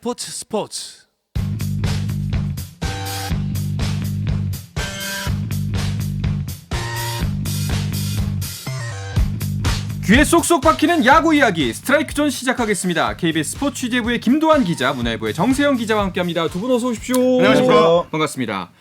스포츠. 귀에 쏙쏙 박히는 야구 이야기 스트라이크 존 시작하겠습니다. KBS 스포츠 취재부의 김도환 기자, 문화일보의 정세영 기자와 함께합니다. 두 분 어서 오십시오. 안녕하십니까. 반갑습니다.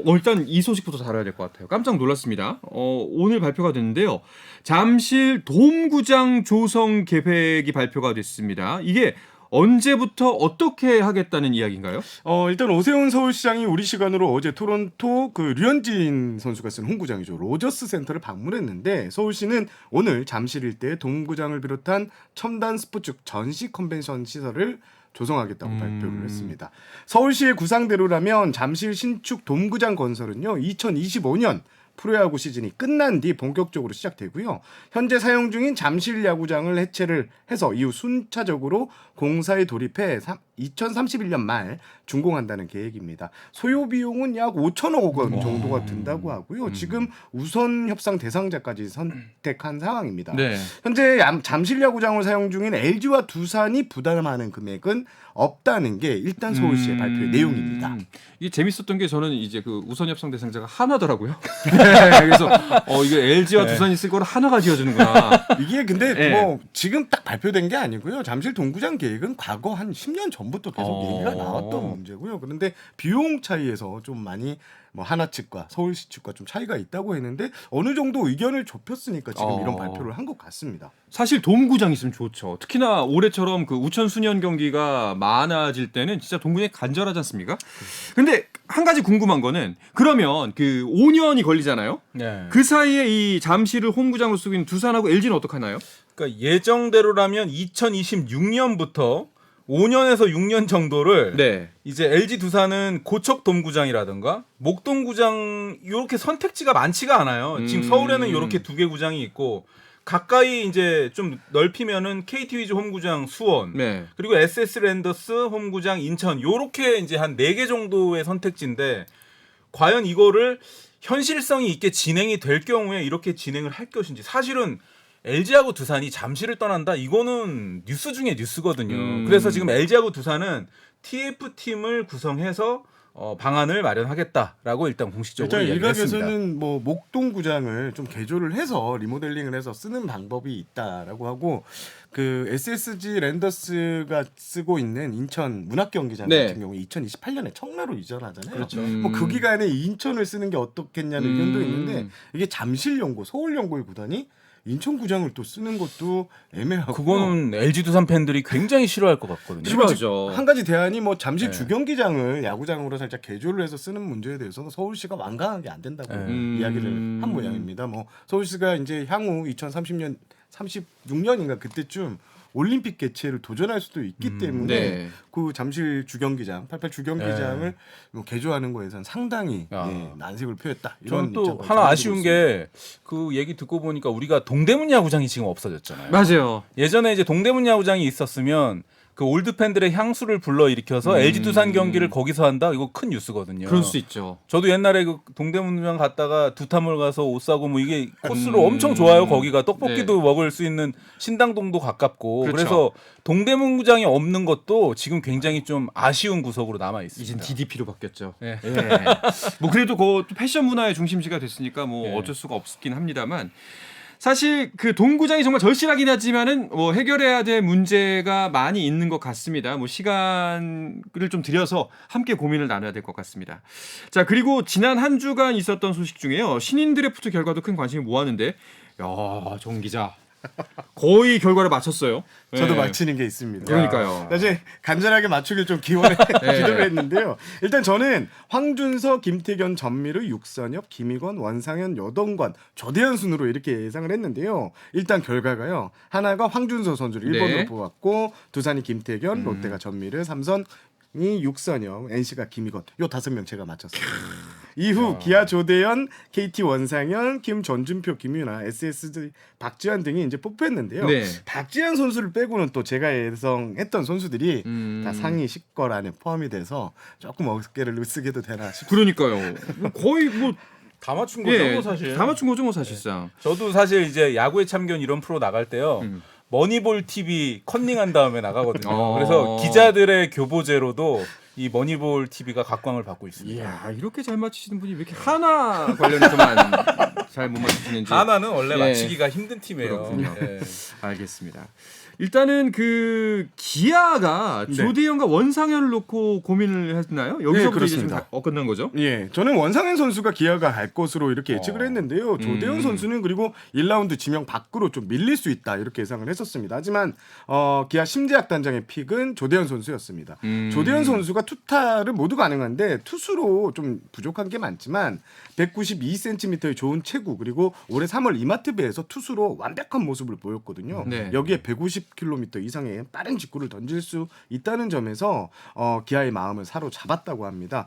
일단 이 소식부터 다뤄야 될 것 같아요. 깜짝 놀랐습니다. 오늘 발표가 됐는데요. 잠실 돔구장 조성 계획이 발표가 됐습니다. 이게 언제부터 어떻게 하겠다는 이야기인가요? 일단 오세훈 서울시장이 우리 시간으로 어제 토론토 그 류현진 선수가 쓴 홈구장이죠. 로저스 센터를 방문했는데 서울시는 오늘 잠실 일대의 돔구장을 비롯한 첨단 스포츠 전시 컨벤션 시설을 조성하겠다고 발표를 했습니다. 서울시의 구상대로라면 잠실 신축 돔구장 건설은요 2025년 프로야구 시즌이 끝난 뒤 본격적으로 시작되고요. 현재 사용 중인 잠실 야구장을 해체를 해서 이후 순차적으로 공사에 돌입해 2031년 말 준공한다는 계획입니다. 소요 비용은 약 5천억 원 정도가 든다고 하고요. 지금 우선 협상 대상자까지 선택한 상황입니다. 네. 현재 잠실 야구장을 사용 중인 LG와 두산이 부담하는 금액은 없다는 게 일단 서울시의 발표의 내용입니다. 이게 재밌었던 게 저는 이제 그 우선 협상 대상자가 하나더라고요. 그래서 이게 LG와 두산이 쓸 거를 하나가 지어주는구나. 이게 근데 네. 뭐 지금 딱 발표된 게 아니고요. 잠실 동구장 계획은 과거 한 10년 전부터 계속 얘기가 나왔던 문제고요. 그런데 비용 차이에서 좀 많이 뭐 하나 측과 서울시 측과 좀 차이가 있다고 했는데 어느 정도 의견을 좁혔으니까 지금 이런 발표를 한 것 같습니다. 사실 돔구장 있으면 좋죠. 특히나 올해처럼 그 우천 수년 경기가 많아질 때는 진짜 돔구장이 간절하지 않습니까? 근데 한 가지 궁금한 거는 그러면 그 5년이 걸리잖아요. 네. 그 사이에 이 잠실을 홈구장으로 쓰고 있는 두산하고 LG는 어떻게 하나요? 그러니까 예정대로라면 2026년부터 5년에서 6년 정도를 네. 이제 LG 두산은 고척 돔구장이라든가 목동구장 이렇게 선택지가 많지가 않아요. 지금 서울에는 이렇게 두 개 구장이 있고 가까이 이제 좀 넓히면은 KT 위즈 홈구장 수원, 네. 그리고 SS 랜더스 홈구장 인천 요렇게 이제 한 4개 정도의 선택지인데 과연 이거를 현실성이 있게 진행이 될 경우에 이렇게 진행을 할 것인지 사실은 LG하고 두산이 잠실을 떠난다 이거는 뉴스 중에 뉴스거든요. 그래서 지금 LG하고 두산은 TF팀을 구성해서 방안을 마련하겠다라고 일단 공식적으로 일단 이야기를 했습니다. 일각에서는 뭐 목동구장을 좀 개조를 해서 리모델링을 해서 쓰는 방법이 있다라고 하고 그 SSG 랜더스가 쓰고 있는 인천 문학경기장 네. 같은 경우 2028년에 청라로 이전하잖아요. 그렇죠. 뭐 그 기간에 인천을 쓰는 게 어떻겠냐는 의견도 있는데 이게 잠실연고, 서울연고의 구단이 인천구장을 또 쓰는 것도 애매하고 그거는 LG 두산 팬들이 굉장히 싫어할 것 같거든요. 싫어하죠. 한 가지 대안이 뭐 잠실 네. 주경기장을 야구장으로 살짝 개조를 해서 쓰는 문제에 대해서는 서울시가 완강하게 안 된다고 이야기를 한 모양입니다. 뭐 서울시가 이제 향후 2030년 36년인가 그때쯤 올림픽 개최를 도전할 수도 있기 때문에 네. 그 잠실 주경기장, 88 주경기장을 뭐 개조하는 거에선 상당히 난색을 표했다. 이런 저는 또 입장을 하나 가지고 아쉬운 있습니다. 게 그 얘기 듣고 보니까 우리가 동대문 야구장이 지금 없어졌잖아요. 맞아요. 예전에 이제 동대문 야구장이 있었으면 그 올드 팬들의 향수를 불러 일으켜서 LG 두산 경기를 거기서 한다. 이거 큰 뉴스거든요. 그럴 수 있죠. 저도 옛날에 그 동대문장 갔다가 두탐을 가서 옷 사고 뭐 이게 코스로 엄청 좋아요. 거기가 떡볶이도 네. 먹을 수 있는 신당동도 가깝고 그렇죠. 그래서 동대문구장이 없는 것도 지금 굉장히 좀 아쉬운 구석으로 남아 있습니다. 이젠 DDP로 바뀌었죠. 네. 예. 뭐 그래도 그 패션 문화의 중심지가 됐으니까 뭐 네. 어쩔 수가 없긴 합니다만 사실 그 동구장이 정말 절실하긴 하지만은 뭐 해결해야 될 문제가 많이 있는 것 같습니다. 뭐 시간을 좀 들여서 함께 고민을 나눠야 될 것 같습니다. 자, 그리고 지난 한 주간 있었던 소식 중에요. 신인 드래프트 결과도 큰 관심이 모았는데, 야, 정 기자 거의 결과를 맞췄어요. 저도 예. 맞히는 게 있습니다. 그러니까요. 사실 간절하게 맞추길 좀 기도를 했는데요. 일단 저는 황준서, 김태견, 전미르, 육선엽, 김희건, 원상현, 여동관, 조대현 순으로 이렇게 예상을 했는데요. 일단 결과가요. 하나가 황준서 선수를 1번으로 네. 뽑았고 두산이 김태견, 롯데가 전미르, 삼선이 육선엽, NC가 김희건 요 5명 제가 맞췄어요. 이후 기아 조대현, KT 원상현, 김 전준표, 김윤아, SSG 박지환 등이 이제 뽑혔는데요. 네. 박지환 선수를 빼고는 또 제가 예상했던 선수들이 다 상위 10걸 안에 포함이 돼서 조금 어깨를 으쓱해도 되나 싶습니다. 그러니까요. 거의 뭐 다 맞춘 거죠, 예, 뭐 사실. 다 맞춘 거죠, 뭐 사실상. 저도 사실 이제 야구의 참견 이런 프로 나갈 때요. 머니볼 TV 컨닝한 다음에 나가거든요. 어. 그래서 기자들의 교보제로도 이 머니볼 TV가 각광을 받고 있습니다. 이야, 이렇게 잘 맞히시는 분이 왜 이렇게 하나 관련해서만 잘 못 맞히시는지. 하나는 원래 예. 맞히기가 힘든 팀이에요. 그렇군요. 예. 알겠습니다. 일단은 그 기아가 네. 조대현과 원상현을 놓고 고민을 했나요? 네, 여기서부터 이제 좀 그렇습니다. 끝난 거죠? 예, 저는 원상현 선수가 기아가 갈 것으로 이렇게 예측을 했는데요. 조대현 선수는 그리고 1라운드 지명 밖으로 좀 밀릴 수 있다 이렇게 예상을 했었습니다. 하지만 기아 심재학 단장의 픽은 조대현 선수였습니다. 조대현 선수가 투타를 모두 가능한데 투수로 좀 부족한 게 많지만 192cm의 좋은 체구 그리고 올해 3월 이마트배에서 투수로 완벽한 모습을 보였거든요. 네. 여기에 150km 이상의 빠른 직구를 던질 수 있다는 점에서 기아의 마음을 사로잡았다고 합니다.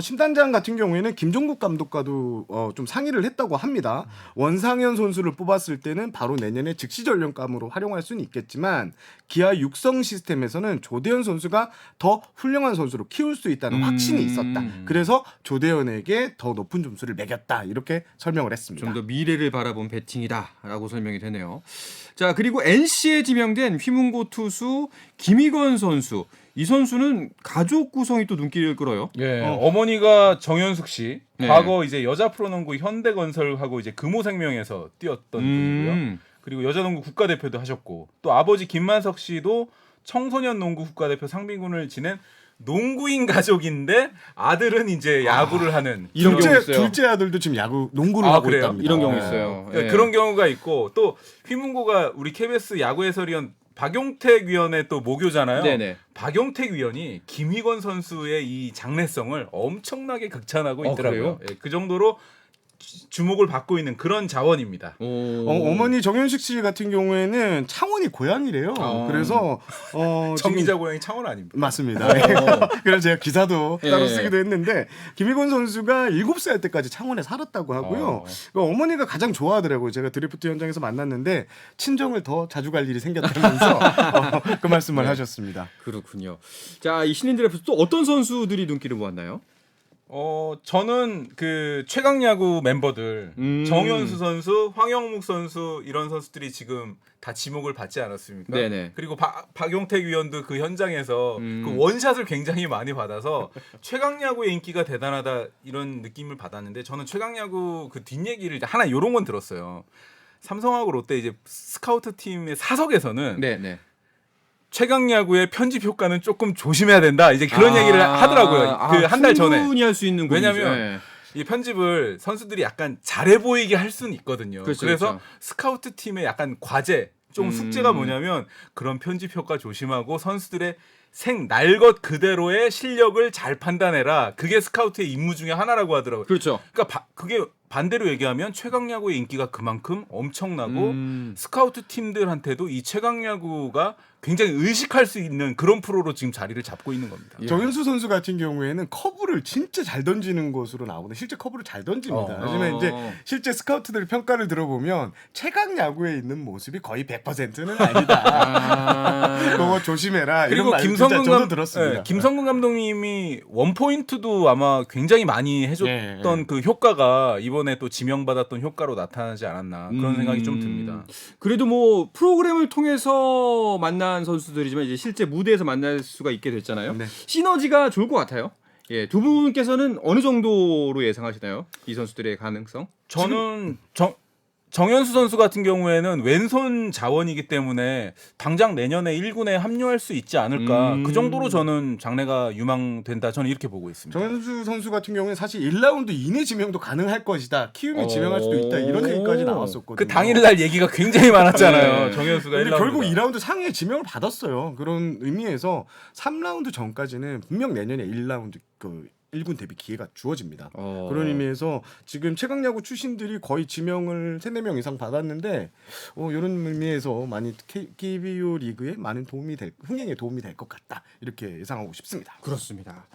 심단장 같은 경우에는 김종국 감독과도 좀 상의를 했다고 합니다. 원상현 선수를 뽑았을 때는 바로 내년에 즉시 전력감으로 활용할 수는 있겠지만 기아 육성 시스템에서는 조대현 선수가 더 훌륭한 선수로 키울 수 있다는 확신이 있었다. 그래서 조대현에게 더 높은 점수를 매겼다. 이렇게 설명을 했습니다. 좀 더 미래를 바라본 배팅이다라고 설명이 되네요. 자, 그리고 NC에 지명된 휘문고 투수 김희건 선수. 이 선수는 가족 구성이 또 눈길을 끌어요. 예, 어머니가 정현숙 씨, 네. 과거 이제 여자 프로농구 현대건설하고 이제 금호생명에서 뛰었던 분이고요. 그리고 여자농구 국가대표도 하셨고 또 아버지 김만석 씨도 청소년 농구 국가대표 상비군을 지낸 농구인 가족인데 아들은 이제 야구를 하는 이런 경우 있어요. 둘째 아들도 지금 농구를 아, 하고 그래요? 있답니다. 이런 경우 있어요. 그러니까 예. 그런 경우가 있고 또 휘문고가 우리 KBS 야구 해설위원 박용택 위원의 또 모교잖아요. 네네. 박용택 위원이 김희건 선수의 이 장래성을 엄청나게 극찬하고 있더라고요. 그래요? 예, 그 정도로 주목을 받고 있는 그런 자원입니다. 어머니 정현식 씨 같은 경우에는 창원이 고향이래요. 그래서 지금 정기자 고향이 창원 아닙니까? 맞습니다. 그래서 제가 기사도 따로 예. 쓰기도 했는데 김희건 선수가 7살 때까지 창원에 살았다고 하고요. 그러니까 어머니가 가장 좋아하더라고요. 제가 드래프트 현장에서 만났는데 친정을 더 자주 갈 일이 생겼다면서 그 말씀을 하셨습니다. 그렇군요. 자, 이 신인 드래프트 또 어떤 선수들이 눈길을 모았나요? 저는 그 최강야구 멤버들 정현수 선수, 황영묵 선수 이런 선수들이 지금 다 지목을 받지 않았습니까? 네네. 그리고 박용택 위원도 그 현장에서 그 원샷을 굉장히 많이 받아서 최강야구의 인기가 대단하다 이런 느낌을 받았는데 저는 최강야구 그 뒷얘기를 하나 이런 건 들었어요. 삼성하고 롯데 이제 스카우트 팀의 사석에서는 네네. 최강야구의 편집 효과는 조금 조심해야 된다. 이제 그런 얘기를 하더라고요. 그 한 달 전에. 충분히 할 수 있는 왜냐면 부분이죠. 예. 이 편집을 선수들이 약간 잘해 보이게 할 수는 있거든요. 그렇죠, 그래서 그렇죠. 스카우트 팀의 약간 과제, 좀 숙제가 뭐냐면 그런 편집 효과 조심하고 선수들의 날 것 그대로의 실력을 잘 판단해라. 그게 스카우트의 임무 중에 하나라고 하더라고요. 그렇죠. 그러니까 그게 반대로 얘기하면 최강야구의 인기가 그만큼 엄청나고 스카우트 팀들한테도 이 최강야구가 굉장히 의식할 수 있는 그런 프로로 지금 자리를 잡고 있는 겁니다. 예. 정현수 선수 같은 경우에는 커브를 진짜 잘 던지는 것으로 나오는데 실제 커브를 잘 던집니다. 하지만 이제 실제 스카우트들 평가를 들어보면 최강 야구에 있는 모습이 거의 100%는 아니다. 그거 조심해라. 이런 그리고 말 김성근 저도 들었습니다. 네, 김성근 감독님이 원포인트도 아마 굉장히 많이 해줬던 그 효과가 이번에 또 지명받았던 효과로 나타나지 않았나 그런 생각이 좀 듭니다. 그래도 뭐 프로그램을 통해서 만난 선수들이지만 이제 실제 무대에서 만날 수가 있게 됐잖아요. 네. 시너지가 좋을 것 같아요. 예, 두 분께서는 어느 정도로 예상하시나요? 이 선수들의 가능성? 저는 정현수 선수 같은 경우에는 왼손 자원이기 때문에 당장 내년에 1군에 합류할 수 있지 않을까. 그 정도로 저는 장래가 유망된다. 저는 이렇게 보고 있습니다. 정현수 선수 같은 경우는 사실 1라운드 이내 지명도 가능할 것이다. 키움이 지명할 수도 있다. 이런 얘기까지 나왔었거든요. 그 당일날 얘기가 굉장히 많았잖아요. 네. 정현수가 근데 1라운드. 결국 2라운드 상위에 지명을 받았어요. 그런 의미에서 3라운드 전까지는 분명 내년에 1라운드 1군 데뷔 기회가 주어집니다. 그런 의미에서 지금 최강야구 출신들이 거의 지명을 3-4명 이상 받았는데 이런 의미에서 많이 KBO 리그에 많은 흥행에 도움이 될 것 같다. 이렇게 예상하고 싶습니다. 그렇습니다.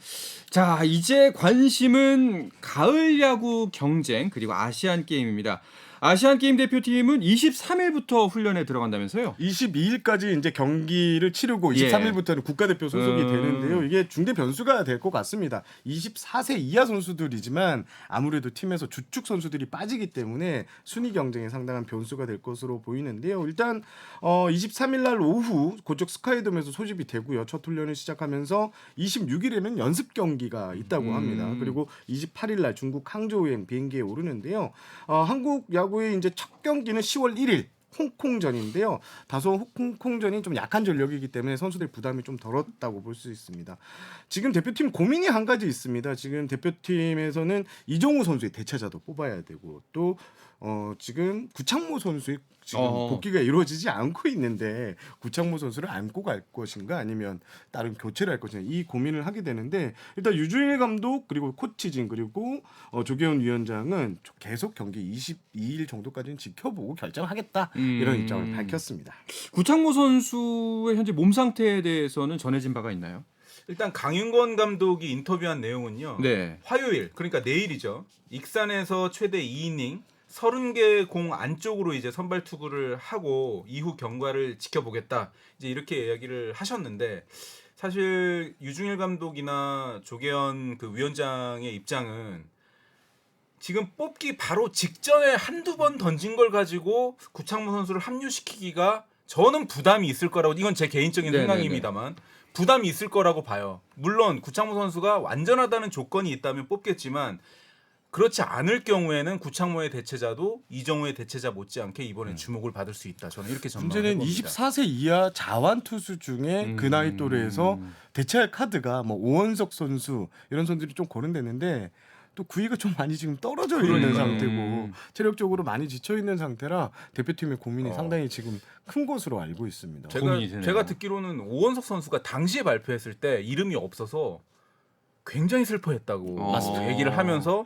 자, 이제 관심은 가을 야구 경쟁 그리고 아시안 게임입니다. 아시안 게임 대표팀은 23일부터 훈련에 들어간다면서요? 22일까지 이제 경기를 치르고 예. 23일부터는 국가대표 소속이 되는데요. 이게 중대 변수가 될 것 같습니다. 24세 이하 선수들이지만 아무래도 팀에서 주축 선수들이 빠지기 때문에 순위 경쟁에 상당한 변수가 될 것으로 보이는데요. 일단 23일 날 오후 고척 스카이돔에서 소집이 되고요. 첫 훈련을 시작하면서 26일에는 연습 경기가 있다고 합니다. 그리고 28일 날 중국 항저우에 비행기에 오르는데요. 한국 야구의 이제 첫 경기는 10월 1일 홍콩전인데요. 다소 홍콩전이 좀 약한 전력이기 때문에 선수들 부담이 좀 덜었다고 볼 수 있습니다. 지금 대표팀 고민이 한 가지 있습니다. 지금 대표팀에서는 이정우 선수의 대체자도 뽑아야 되고 또 지금 구창모 선수의 지금 복귀가 이루어지지 않고 있는데 구창모 선수를 안고 갈 것인가 아니면 다른 교체를 할 것인가 이 고민을 하게 되는데 일단 유중일 감독 그리고 코치진 그리고 조계훈 위원장은 계속 경기 22일 정도까지는 지켜보고 결정하겠다 이런 입장을 밝혔습니다. 구창모 선수의 현재 몸 상태에 대해서는 전해진 바가 있나요? 일단 강윤건 감독이 인터뷰한 내용은요. 네. 화요일 그러니까 내일이죠. 익산에서 최대 2이닝 30개 공 안쪽으로 이제 선발 투구를 하고 이후 경과를 지켜보겠다. 이제 이렇게 이야기를 하셨는데 사실 유중일 감독이나 조계현 그 위원장의 입장은 지금 뽑기 바로 직전에 한두 번 던진 걸 가지고 구창모 선수를 합류시키기가 저는 부담이 있을 거라고 이건 제 개인적인 네네네. 생각입니다만 부담이 있을 거라고 봐요. 물론 구창모 선수가 완전하다는 조건이 있다면 뽑겠지만 그렇지 않을 경우에는 구창모의 대체자도 이정우의 대체자 못지않게 이번에 주목을 받을 수 있다. 저는 이렇게 전망을 문제는 해봅니다. 24세 이하 자완 투수 중에 그 나이 또래에서 대체할 카드가 뭐 오원석 선수 이런 선수들이 좀 거론되는데 또 구위가 좀 많이 지금 떨어져 있는 상태고 체력적으로 많이 지쳐 있는 상태라 대표팀의 고민이 상당히 지금 큰 것으로 알고 있습니다. 고민이 되네요. 제가 듣기로는 오원석 선수가 당시에 발표했을 때 이름이 없어서 굉장히 슬퍼했다고 맞습니다. 얘기를 하면서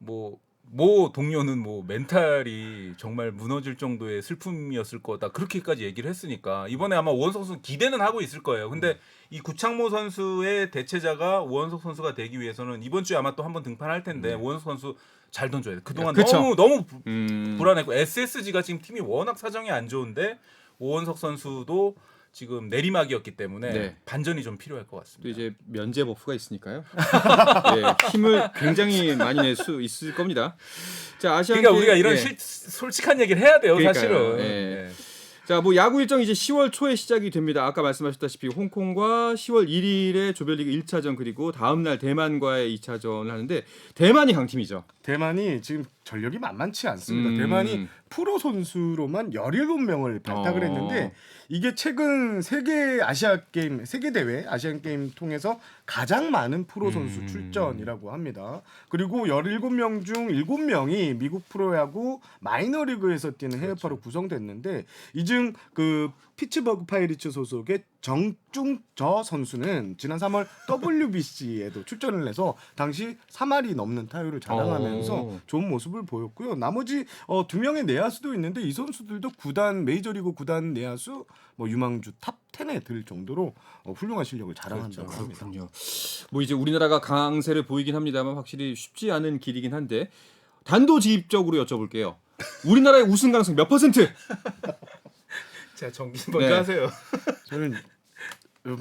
모 동료는 뭐 멘탈이 정말 무너질 정도의 슬픔이었을 거다 그렇게까지 얘기를 했으니까 이번에 아마 오원석 선수 기대는 하고 있을 거예요. 근데 이 구창모 선수의 대체자가 오원석 선수가 되기 위해서는 이번 주에 아마 또 한번 등판할 텐데 오원석 선수 잘 던져야 돼. 그동안 그쵸. 너무 불안했고 SSG가 지금 팀이 워낙 사정이 안 좋은데 오원석 선수도 지금 내리막이었기 때문에 네. 반전이 좀 필요할 것 또 같습니다. 이제 면제 버프가 있으니까요. 네, 힘을 굉장히 많이 낼 수 있을 겁니다. 자, 아시안 그러니까 게임- 우리가 이런 네. 솔직한 얘기를 해야 돼요, 그러니까요. 사실은. 네. 네. 자, 뭐 야구 일정 이제 10월 초에 시작이 됩니다. 아까 말씀하셨다시피 홍콩과 10월 1일에 조별리그 1차전 그리고 다음 날 대만과의 2차전을 하는데 대만이 강팀이죠. 대만이 지금 전력이 만만치 않습니다. 대만이 프로 선수로만 17명을 발탁을 했는데 이게 최근 세계 대회 아시안 게임 통해서 가장 많은 프로 선수 출전이라고 합니다. 그리고 17명 중 7명이 미국 프로야구 마이너리그에서 뛰는 해외파로 구성됐는데 이중 그 피츠버그 파이리츠 소속의 정중저 선수는 지난 3월 WBC에도 출전을 해서 당시 3할이 넘는 타율을 자랑하면서 좋은 모습을 보였고요. 나머지 2명의 내야수도 있는데 이 선수들도 메이저리그 구단 내야수 유망주 탑 10에 들 정도로 훌륭한 실력을 자랑한다고 합니다. 그렇군요. 뭐 이제 우리나라가 강세를 보이긴 합니다만 확실히 쉽지 않은 길이긴 한데 단도직입적으로 여쭤볼게요. 우리나라의 우승 가능성 몇 %? 자, 정기 먼저 네. 하세요. 저는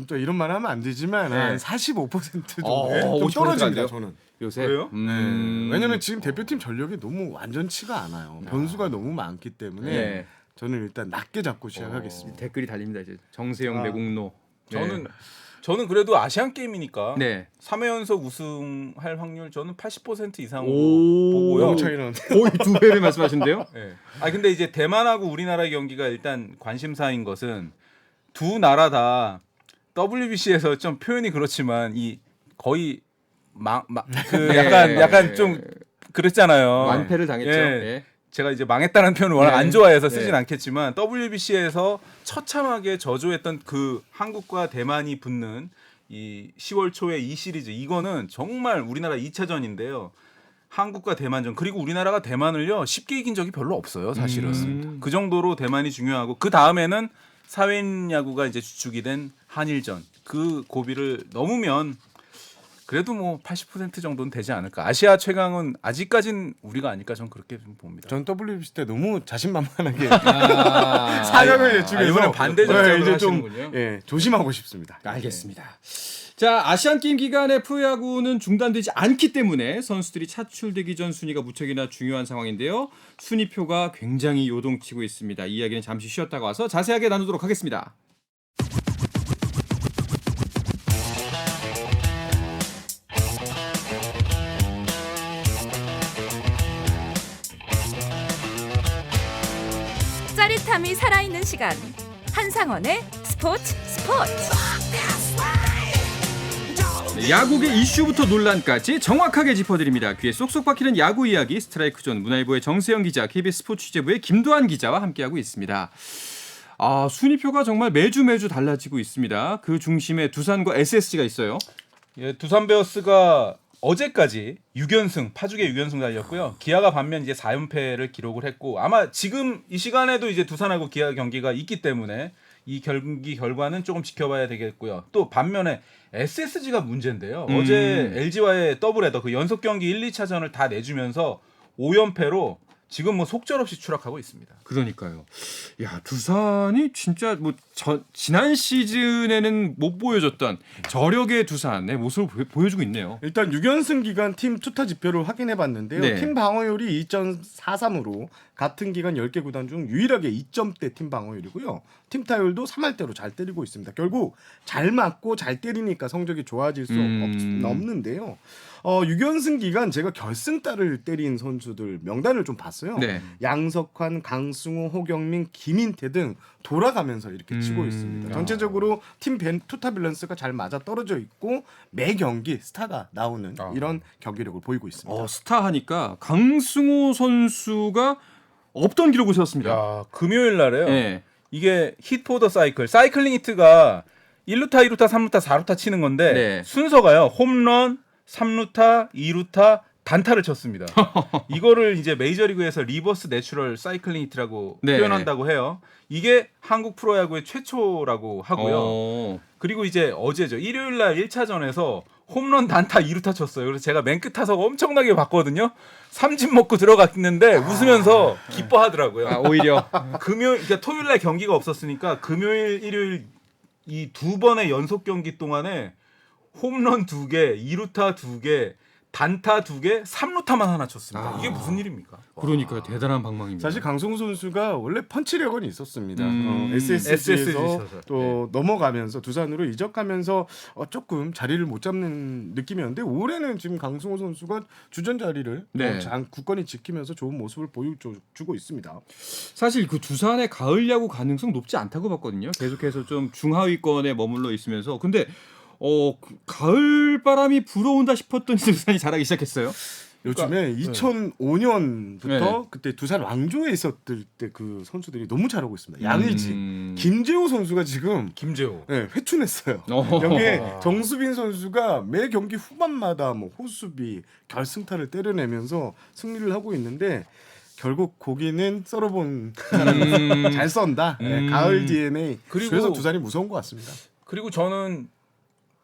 또 이런 말 하면 안 되지만 한 45% 정도 좀 50% 떨어집니다. 안 돼요? 저는. 요새 그래요? 왜냐면 지금 대표팀 전력이 너무 완전치가 않아요. 변수가 너무 많기 때문에 네. 저는 일단 낮게 잡고 시작하겠습니다. 댓글이 달립니다. 이제 정세영 내공로. 저는 그래도 아시안 게임이니까 네. 3회 연속 우승할 확률 저는 80% 이상 오. 보고요. 너무 차이는 거의 2배를 말씀하시는데요? 네. 근데 이제 대만하고 우리나라의 경기가 일단 관심사인 것은 두 나라 다 WBC에서 좀 표현이 그렇지만 이 거의 네. 약간 좀 그랬잖아요. 완패를 당했죠. 예. 예. 제가 이제 망했다는 표현을 워낙 네. 안 좋아해서 쓰진 네. 않겠지만 WBC에서 처참하게 저조했던 그 한국과 대만이 붙는 이 10월 초에 이 시리즈 이거는 정말 우리나라 2차전인데요. 한국과 대만전 그리고 우리나라가 대만을요 쉽게 이긴 적이 별로 없어요 사실은. 그 정도로 대만이 중요하고 그 다음에는 사회인 야구가 이제 주축이 된 한일전 그 고비를 넘으면 그래도 뭐 80% 정도는 되지 않을까. 아시아 최강은 아직까진 우리가 아닐까 전 그렇게 좀 봅니다. 전 WBC 때 너무 자신만만하게 아, 사강을 예측해서 이번엔 반대 전략을 이제 좀 하시는군요. 조심하고 싶습니다. 알겠습니다. 자, 아시안 게임 기간에 프로야구는 중단되지 않기 때문에 선수들이 차출되기 전 순위가 무척이나 중요한 상황인데요. 순위표가 굉장히 요동치고 있습니다. 이 이야기는 잠시 쉬었다가 와서 자세하게 나누도록 하겠습니다. 짜릿함이 살아있는 시간 한상원의 스포츠. 네, 야구계 이슈부터 논란까지 정확하게 짚어드립니다. 귀에 쏙쏙 박히는 야구 이야기 스트라이크존 문화일보의 정세영 기자, KBS 스포츠 취재부의 김도한 기자와 함께하고 있습니다. 순위표가 정말 매주 달라지고 있습니다. 그 중심에 두산과 SSG가 있어요. 예, 두산 베어스가 어제까지 6연승, 파죽의 6연승 달렸고요. 기아가 반면 이제 4연패를 기록을 했고 아마 지금 이 시간에도 이제 두산하고 기아 경기가 있기 때문에 이 경기 결과는 조금 지켜봐야 되겠고요. 또 반면에 SSG가 문제인데요. 어제 LG와의 더블헤더 그 연속 경기 1, 2차전을 다 내주면서 5연패로 지금 뭐 속절없이 추락하고 있습니다. 그러니까요. 야, 두산이 진짜 뭐 지난 시즌에는 못 보여줬던 저력의 두산의 모습을 보여주고 있네요. 일단 6연승 기간 팀 투타 지표를 확인해 봤는데요. 네. 팀 방어율이 2.43으로 같은 기간 10개 구단 중 유일하게 2점대 팀 방어율이고요. 팀 타율도 3할대로 잘 때리고 있습니다. 결국 잘 맞고 잘 때리니까 성적이 좋아질 수 없는데요. 6연승 기간 제가 결승타를 때린 선수들 명단을 좀 봤어요. 네. 양석환, 강승호, 호경민, 김인태 등 돌아가면서 이렇게 치고 있습니다. 전체적으로 팀 투타 밸런스가 잘 맞아 떨어져 있고 매 경기 스타가 나오는 이런 경기력을 보이고 있습니다. 스타 하니까 강승호 선수가 없던 기록을 세웠습니다. 야, 금요일 날에요. 네. 이게 히트포더 사이클링 히트가 1루타, 2루타, 3루타, 4루타 치는 건데 네. 순서가요. 홈런, 3루타, 2루타, 단타를 쳤습니다. 이거를 이제 메이저리그에서 리버스 내추럴 사이클링 히트라고 네. 표현한다고 해요. 이게 한국 프로야구의 최초라고 하고요. 그리고 이제 어제죠. 일요일 날 1차전에서 홈런 단타 2루타 쳤어요. 그래서 제가 맨 끝 타석 엄청나게 봤거든요. 삼진 먹고 들어갔는데 웃으면서 기뻐하더라고요. 오히려 그러니까 토요일 날 경기가 없었으니까 금요일, 일요일 이 두 번의 연속 경기 동안에 홈런 2개, 2루타 2개, 단타 2개, 3루타만 하나 쳤습니다. 이게 무슨 일입니까? 그러니까 대단한 방망입니다. 사실 강승호 선수가 원래 펀치력은 있었습니다. SSG SSG에서 있었죠. 또 넘어가면서 두산으로 이적하면서 조금 자리를 못 잡는 느낌이었는데 올해는 지금 강승호 선수가 주전 자리를 네. 굳건히 지키면서 좋은 모습을 보여주고 있습니다. 사실 그 두산의 가을 야구 가능성 높지 않다고 봤거든요. 계속해서 좀 중하위권에 머물러 있으면서 근데 가을 바람이 불어온다 싶었더니 두산이 잘하기 시작했어요. 요즘에 2005년부터 네. 그때 두산 왕조에 있었을 때 그 선수들이 너무 잘하고 있습니다. 양의지, 김재호 선수가 지금 김재호. 회춘했어요. 여기에 정수빈 선수가 매 경기 후반마다 뭐 호수비, 결승타를 때려내면서 승리를 하고 있는데 결국 고기는 썰어본 사람이 잘 썬다. 네, 가을 DNA. 그래서 두산이 무서운 것 같습니다. 그리고 저는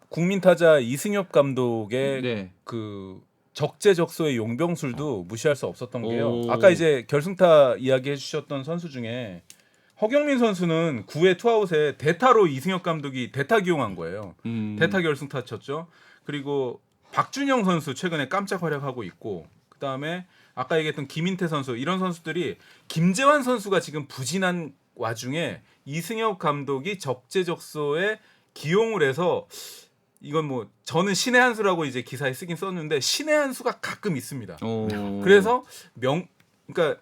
국민 타자 이승엽 감독의 네. 그 적재적소의 용병술도 무시할 수 없었던 게요. 오. 아까 이제 결승타 이야기해 주셨던 선수 중에 허경민 선수는 9회 투아웃에 대타로 이승엽 감독이 대타 기용한 거예요. 대타 결승타 쳤죠. 그리고 박준영 선수 최근에 깜짝 활약하고 있고 그다음에 아까 얘기했던 김인태 선수 이런 선수들이 김재환 선수가 지금 부진한 와중에 이승엽 감독이 적재적소에 기용을 해서 이건 뭐 저는 신의 한 수라고 이제 기사에 쓰긴 썼는데 신의 한 수가 가끔 있습니다. 그래서 그러니까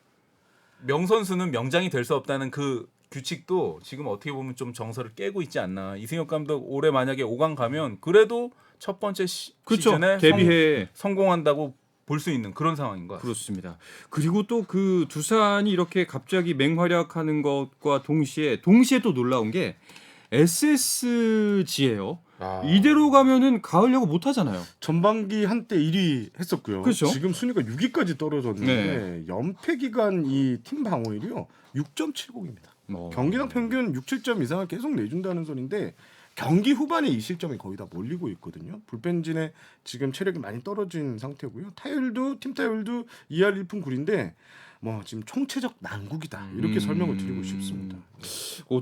명 선수는 명장이 될 수 없다는 그 규칙도 지금 어떻게 보면 좀 정서를 깨고 있지 않나. 이승엽 감독 올해 만약에 5강 가면 그래도 첫 번째 시즌에 데뷔해 성공한다고 볼 수 있는 그런 상황인 것 같습니다. 그렇습니다. 그리고 또 그 두산이 이렇게 갑자기 맹활약하는 것과 동시에 또 놀라운 게 SSG예요. 이대로 가면은 가을 야구 못 하잖아요. 전반기 한때 1위 했었고요. 그렇죠. 지금 순위가 6위까지 떨어졌는데 연패 기간 이 팀 방어율이요 6.70입니다. 경기당 평균 6, 7점 이상을 계속 내준다는 소리인데 경기 후반에 이 실점이 거의 다 몰리고 있거든요. 불펜진에 지금 체력이 많이 떨어진 상태고요. 타율도 팀 타율도 2할 1푼 9리인데 뭐 지금 총체적 난국이다 이렇게 설명을 드리고 싶습니다.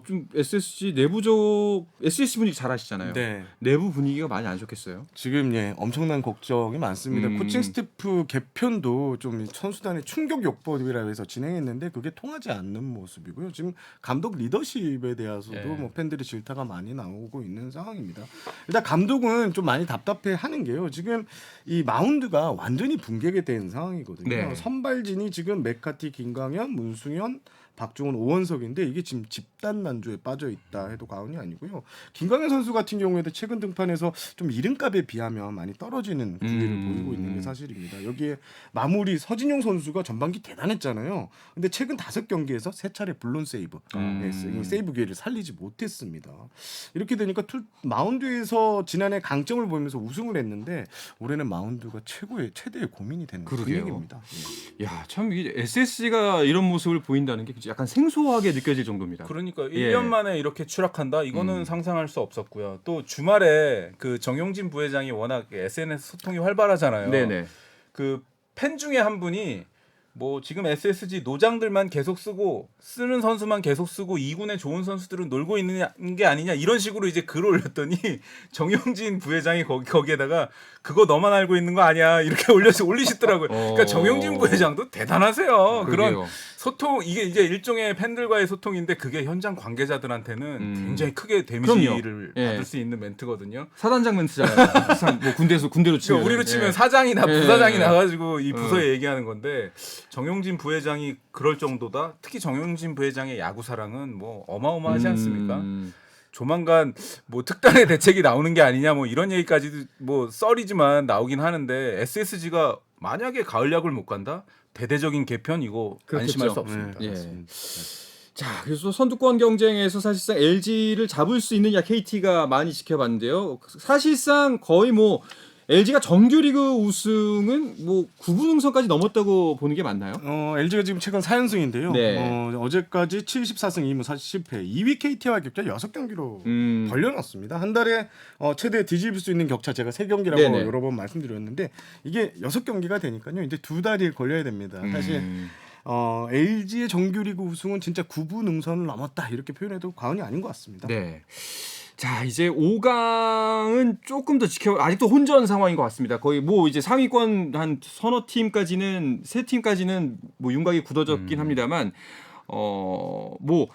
좀 SSG 내부적 SSG 분위기 잘 아시잖아요. 네. 내부 분위기가 많이 안 좋겠어요. 지금 엄청난 걱정이 많습니다. 음. 코칭 스태프 개편도 좀 선수단의 충격 요법이라 해서 진행했는데 그게 통하지 않는 모습이고요. 지금 감독 리더십에 대해서도 네. 뭐 팬들의 질타가 많이 나오고 있는 상황입니다. 일단 감독은 좀 많이 답답해하는 게요. 지금 이 마운드가 완전히 붕괴가 된 상황이거든요. 네. 선발진이 지금 메카티, 김광현, 문승현, 박종훈, 오원석인데 이게 지금 집단 난조에 빠져 있다 해도 과언이 아니고요. 김광현 선수 같은 경우에도 최근 등판에서 좀 이름값에 비하면 많이 떨어지는 구위를 보이고 있는 게 사실입니다. 여기에 마무리 서진용 선수가 전반기 대단했잖아요. 근데 최근 5경기에서 3차례 블론 세이브, 이 세이브 기회를 살리지 못했습니다. 이렇게 되니까 마운드에서 지난해 강점을 보이면서 우승을 했는데 올해는 마운드가 최대의 고민이 되는 그러게요. 분위기입니다. 야, 참 이 SSG가 이런 모습을 보인다는 게 약간 생소하게 느껴질 정도입니다. 그러니까 예. 1년 만에 이렇게 추락한다? 이거는 상상할 수 없었고요. 또 주말에 그 정용진 부회장이 워낙 SNS 소통이 활발하잖아요. 네네. 그 팬 중에 한 분이 뭐 지금 SSG 노장들만 계속 쓰는 선수만 계속 쓰고 2군의 좋은 선수들은 놀고 있는 게 아니냐 이런 식으로 이제 글을 올렸더니 정용진 부회장이 거기에다가 그거 너만 알고 있는 거 아니야 이렇게 올리시더라고요. 그러니까 정용진 부회장도 대단하세요. 그런 그러게요. 소통 이게 이제 일종의 팬들과의 소통인데 그게 현장 관계자들한테는 굉장히 크게 그럼요. 데미지를 예. 받을 수 있는 멘트거든요. 사단장 멘트잖아요. 항상 뭐 군대로 치면 그러니까 우리로 치면 예. 사장이나 예. 부사장이 나가지고 이 부서에 얘기하는 건데 정용진 부회장이 그럴 정도다. 특히 정용진 부회장의 야구 사랑은 뭐 어마어마하지 않습니까? 조만간 뭐 특단의 대책이 나오는 게 아니냐 뭐 이런 얘기까지도 뭐 썰이지만 나오긴 하는데 SSG가 만약에 가을 야구를 못 간다? 대대적인 개편 이거 안심할 수 그렇겠죠. 없습니다. 예. 맞습니다. 자, 그래서 선두권 경쟁에서 사실상 LG를 잡을 수 있느냐 KT가 많이 지켜봤는데요. 사실상 거의 뭐 LG가 정규리그 우승은 뭐 9분 응선까지 넘었다고 보는 게 맞나요? LG가 지금 최근 4연승인데요. 네. 어제까지 74승 2무 40패 2위 KT와 격차 6경기로 벌려놨습니다. 한 달에 최대 뒤집을 수 있는 격차 제가 3경기라고 네네. 여러 번 말씀드렸는데 이게 6경기가 되니까요. 이제 2달이 걸려야 됩니다. 사실 LG의 정규리그 우승은 진짜 9분 응선을 넘었다 이렇게 표현해도 과언이 아닌 것 같습니다. 네. 자, 이제 5강은 조금 더 아직도 혼전 상황인 것 같습니다. 거의 뭐 이제 상위권 한 서너 팀까지는 3팀까지는 뭐 윤곽이 굳어졌긴 합니다만 뭐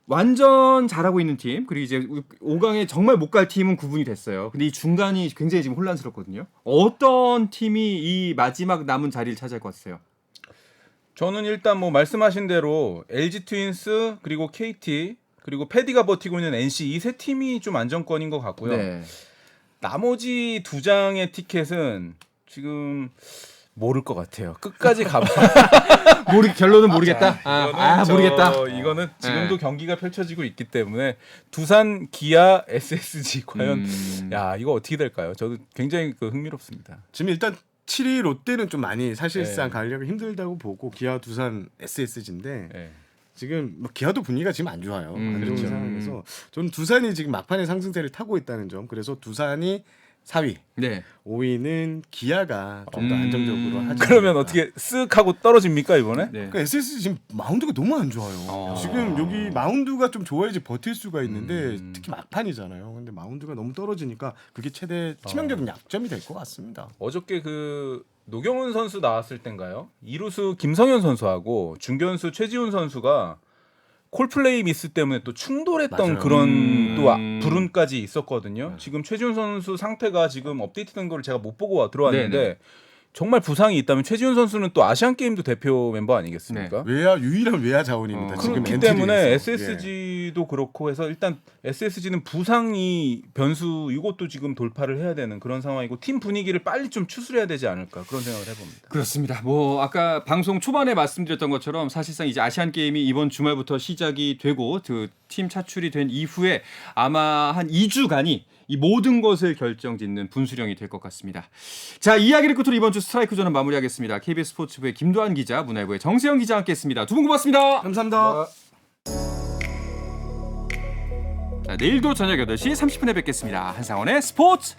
완전 잘하고 있는 팀 그리고 이제 5강에 정말 못 갈 팀은 구분이 됐어요. 근데 이 중간이 굉장히 지금 혼란스럽거든요. 어떤 팀이 이 마지막 남은 자리를 차지할 것 같으세요? 저는 일단 뭐 말씀하신 대로 LG 트윈스 그리고 KT 그리고 패디가 버티고 있는 NC 이 세 팀이 좀 안정권인 것 같고요. 네. 나머지 2장의 티켓은 지금 모를 것 같아요. 끝까지 가봐. 결론은 모르겠다. 모르겠다. 이거는 지금도 네. 경기가 펼쳐지고 있기 때문에 두산, 기아, SSG 과연 야 이거 어떻게 될까요? 저도 굉장히 흥미롭습니다. 지금 일단 7위 롯데는 좀 많이 사실상 네. 가려고 힘들다고 보고 기아, 두산, SSG인데 네. 지금 뭐 기아도 분위기가 지금 안 좋아요. 안 좋은 그렇죠. 상황에서 저는 두산이 지금 막판에 상승세를 타고 있다는 점. 그래서 두산이 4위, 네. 5위는 기아가 좀 더 안정적으로 하지. 그러면 않을까. 어떻게 쓱 하고 떨어집니까 이번에? 네. 그러니까 SSG 지금 마운드가 너무 안 좋아요. 지금 여기 마운드가 좀 좋아야지 버틸 수가 있는데 특히 막판이잖아요. 근데 마운드가 너무 떨어지니까 그게 최대 치명적인 약점이 될 것 같습니다. 어저께 그 노경훈 선수 나왔을 땐가요? 이루수 김성현 선수하고 중견수 최지훈 선수가 콜플레이 미스 때문에 또 충돌했던 맞아요. 그런 또 불운까지 있었거든요. 지금 최지훈 선수 상태가 지금 업데이트된 걸 제가 못 보고 들어왔는데 네네. 정말 부상이 있다면 최지훈 선수는 또 아시안 게임도 대표 멤버 아니겠습니까? 유일한 외야 자원입니다. 지금 그렇기 엔트리에서. 때문에 예. SSG도 그렇고 해서 일단 SSG는 부상이 변수 이것도 지금 돌파를 해야 되는 그런 상황이고 팀 분위기를 빨리 좀 추스려야 되지 않을까 그런 생각을 해봅니다. 그렇습니다. 뭐 아까 방송 초반에 말씀드렸던 것처럼 사실상 이제 아시안 게임이 이번 주말부터 시작이 되고 그 팀 차출이 된 이후에 아마 한 2주간이 이 모든 것을 결정짓는 분수령이 될 것 같습니다. 자, 이야기를 끝으로 이번 주 스트라이크 존은 마무리하겠습니다. KBS 스포츠부의 김도한 기자, 문화일보의 정세영 기자 함께했습니다. 두 분 고맙습니다. 감사합니다. 자, 내일도 저녁 8시 30분에 뵙겠습니다. 한상원의 스포츠.